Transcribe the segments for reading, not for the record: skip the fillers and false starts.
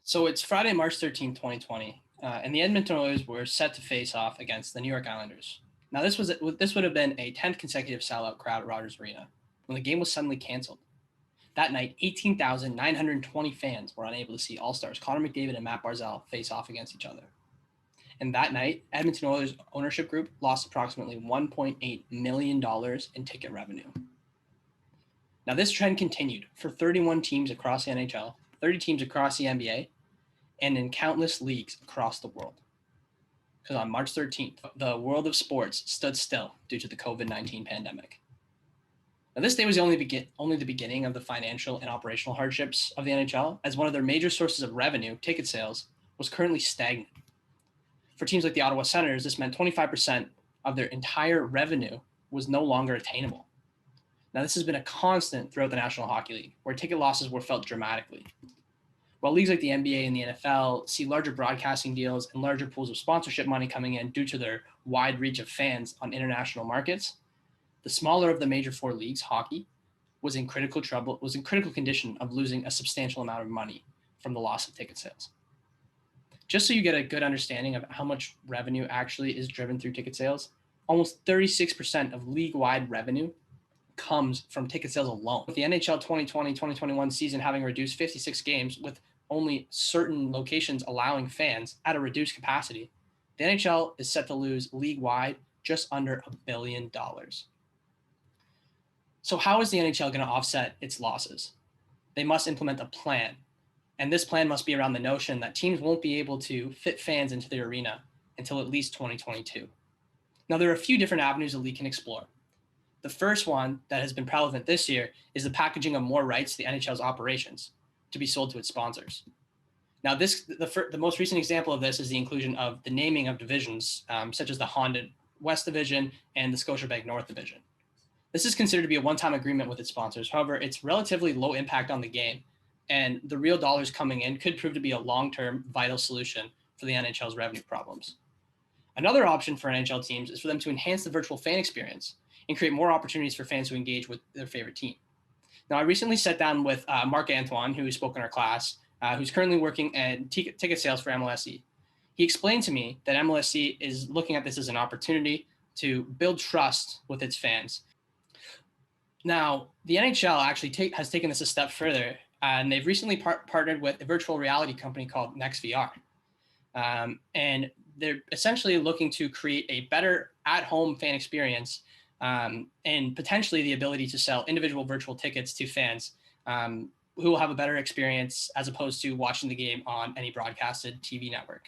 So it's Friday, March 13th, 2020, and the Edmonton Oilers were set to face off against the New York Islanders. Now, this would have been a 10th consecutive sellout crowd at Rogers Arena when the game was suddenly canceled. That night, 18,920 fans were unable to see All-Stars Connor McDavid and Matt Barzal face off against each other. And that night, Edmonton Oilers ownership group lost approximately $1.8 million in ticket revenue. Now, this trend continued for 31 teams across the NHL, 30 teams across the NBA, and in countless leagues across the world. Because on March 13th, the world of sports stood still due to the COVID-19 pandemic. Now, this day was only the beginning of the financial and operational hardships of the NHL, as one of their major sources of revenue, ticket sales, was currently stagnant. For teams like the Ottawa Senators, this meant 25% of their entire revenue was no longer attainable. Now, this has been a constant throughout the National Hockey League, where ticket losses were felt dramatically. While leagues like the NBA and the NFL see larger broadcasting deals and larger pools of sponsorship money coming in due to their wide reach of fans on international markets, the smaller of the major four leagues, hockey, was in critical condition of losing a substantial amount of money from the loss of ticket sales. Just so you get a good understanding of how much revenue actually is driven through ticket sales, almost 36% of league-wide revenue comes from ticket sales alone. With the NHL 2020-2021 season having reduced 56 games with only certain locations allowing fans at a reduced capacity, the NHL is set to lose league-wide just under $1 billion. So how is the NHL going to offset its losses? They must implement a plan. And this plan must be around the notion that teams won't be able to fit fans into the arena until at least 2022. Now, there are a few different avenues the league can explore. The first one that has been prevalent this year is the packaging of more rights to the NHL's operations to be sold to its sponsors. Now, the most recent example of this is the inclusion of the naming of divisions, such as the Honda West Division and the Scotiabank North Division. This is considered to be a one-time agreement with its sponsors. However, it's relatively low impact on the game, and the real dollars coming in could prove to be a long-term vital solution for the NHL's revenue problems. Another option for NHL teams is for them to enhance the virtual fan experience and create more opportunities for fans to engage with their favorite team. Now, I recently sat down with Mark Antoine, who spoke in our class, who's currently working at ticket sales for MLSE. He explained to me that MLSE is looking at this as an opportunity to build trust with its fans. Now, the NHL actually has taken this a step further, and they've recently partnered with a virtual reality company called NextVR. And they're essentially looking to create a better at-home fan experience and potentially the ability to sell individual virtual tickets to fans who will have a better experience as opposed to watching the game on any broadcasted TV network.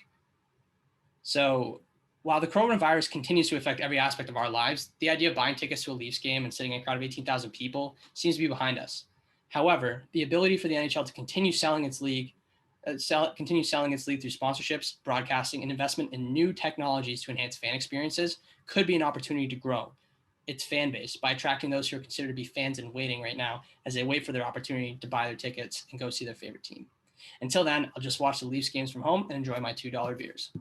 So while the coronavirus continues to affect every aspect of our lives, the idea of buying tickets to a Leafs game and sitting in a crowd of 18,000 people seems to be behind us. However, the ability for the NHL to continue selling its league through sponsorships, broadcasting, and investment in new technologies to enhance fan experiences could be an opportunity to grow its fan base by attracting those who are considered to be fans in waiting right now as they wait for their opportunity to buy their tickets and go see their favorite team. Until then, I'll just watch the Leafs games from home and enjoy my $2 beers.